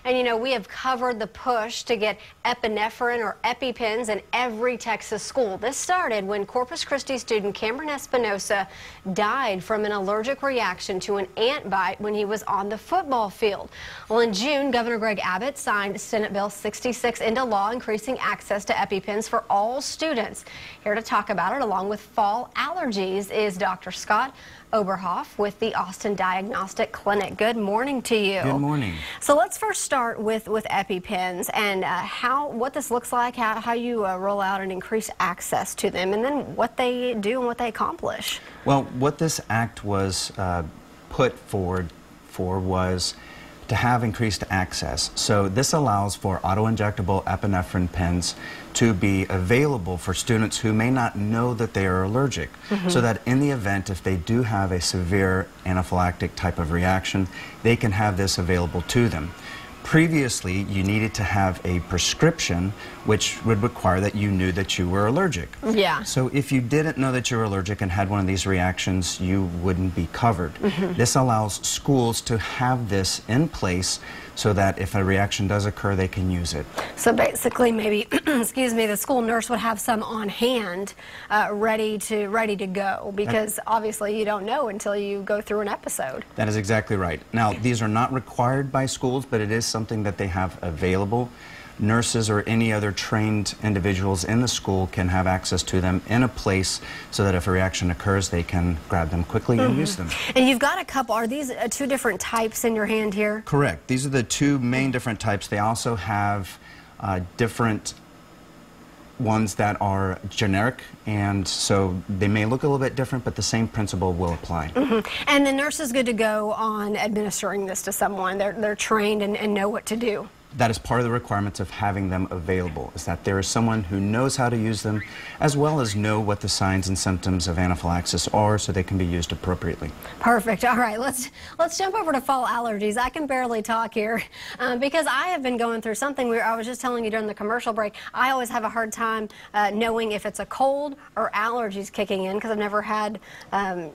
And you know, we have covered the push to get epinephrine or EpiPens in every Texas school. This started when Corpus Christi student Cameron Espinosa died from an allergic reaction to an ant bite when he was on the football field. Well, in June, Governor Greg Abbott signed Senate Bill 66 into law, increasing access to EpiPens for all students. Here to talk about it, along with fall allergies, is Dr. Scott Oberhoff with the Austin Diagnostic Clinic. Good morning to you. Good morning. So let's first start with EpiPens and what this looks like, how you roll out and increase access to them, and then what they do and what they accomplish. Well, what this act was put forward for was to have increased access. So this allows for auto-injectable epinephrine pens to be available for students who may not know that they are allergic, so that in the event if they do have a severe anaphylactic type of reaction, they can have this available to them. Previously, you needed to have a prescription, which would require that you knew that you were allergic. Yeah. So if you didn't know that you were allergic and had one of these reactions, you wouldn't be covered. This allows schools to have this in place so that if a reaction does occur, they can use it. So basically, maybe, excuse me, the school nurse would have some on hand, ready to go, because obviously you don't know until you go through an episode. That is exactly right. Now, these are not required by schools, but it is something that they have available. Nurses or any other trained individuals in the school can have access to them in a place so that if a reaction occurs, they can grab them quickly and use them. And you've got a couple, are these two different types in your hand here? Correct. These are the two main different types. They also have different ones that are generic, and so they may look a little bit different, but the same principle will apply. And the nurse is good to go on administering this to someone. They're trained and know what to do. That is part of the requirements of having them available, is that there is someone who knows how to use them, as well as know what the signs and symptoms of anaphylaxis are, so they can be used appropriately. Perfect. All right, let's jump over to fall allergies. I can barely talk here because I have been going through something where I was just telling you during the commercial break. I always have a hard time knowing if it's a cold or allergies kicking in, because I've never had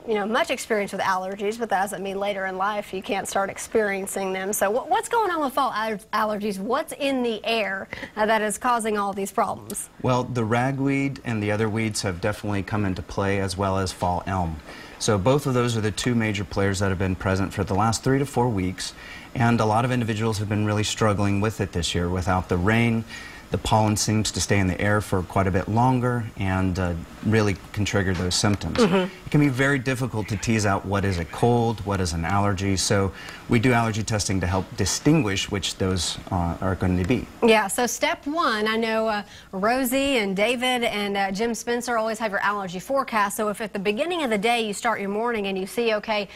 much experience with allergies, but that doesn't mean later in life you can't start experiencing them. So what's going on with fall allergies? What's in the air that is causing all these problems? Well, the ragweed and the other weeds have definitely come into play, as well as fall elm. So both of those are the two major players that have been present for the last 3 to 4 weeks, and a lot of individuals have been really struggling with it this year. Without the rain, the pollen seems to stay in the air for quite a bit longer and really can trigger those symptoms. It can be very difficult to tease out what is a cold, what is an allergy, so we do allergy testing to help distinguish which those are going to be. Yeah, so step one, I know Rosie and David and Jim Spencer always have your allergy forecast, so if at the beginning of the day you start your morning and you see, okay,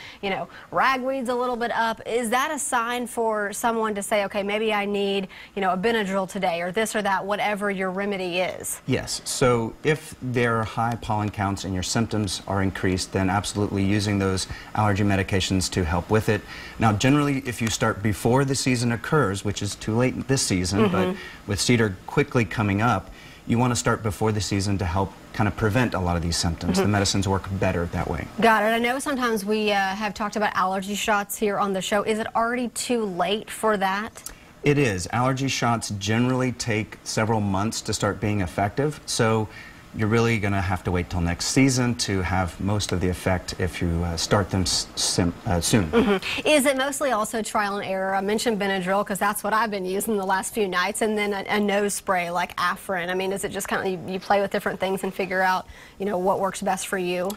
ragweed's a little bit up, is that a sign for someone to say, okay, maybe I need, a Benadryl today, or this or that, whatever your remedy is? Yes, so if there are high pollen counts and your symptoms are increased, then absolutely using those allergy medications to help with it. Now, generally, if you start before the season occurs, which is too late this season, but with cedar quickly coming up, you want to start before the season to help kind of prevent a lot of these symptoms. The medicines work better that way. Got it. I know sometimes we have talked about allergy shots here on the show. Is it already too late for that? It is. Allergy shots generally take several months to start being effective, so you're really going to have to wait till next season to have most of the effect if you start them soon. Is it mostly also trial and error? I mentioned Benadryl because that's what I've been using the last few nights, and then a nose spray like Afrin. I mean, is it just kind of you play with different things and figure out, what works best for you?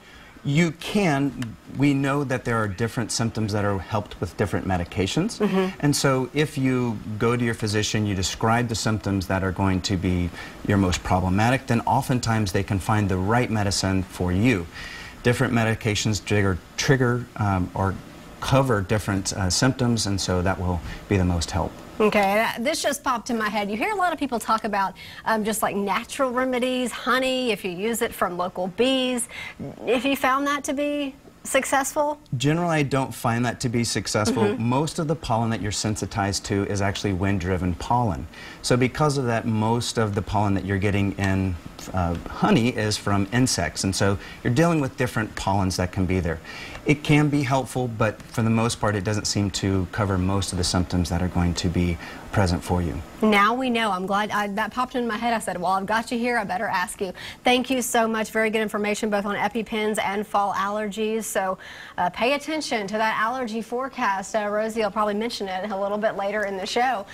You can. We know that there are different symptoms that are helped with different medications. And so if you go to your physician, you describe the symptoms that are going to be your most problematic, then oftentimes they can find the right medicine for you. Different medications trigger or cover different symptoms, and so that will be the most help. Okay, this just popped in my head. You hear a lot of people talk about just like natural remedies, honey, if you use it from local bees. If you found that to be successful? Generally, I don't find that to be successful. Most of the pollen that you're sensitized to is actually wind-driven pollen. So because of that, most of the pollen that you're getting in honey is from insects, and so you're dealing with different pollens that can be there. It can be helpful, but for the most part, it doesn't seem to cover most of the symptoms that are going to be present for you. Now we know. I'm glad that popped into my head. I said, well, I've got you here. I better ask you. Thank you so much. Very good information both on EpiPens and fall allergies. So pay attention to that allergy forecast. Rosie will probably mention it a little bit later in the show.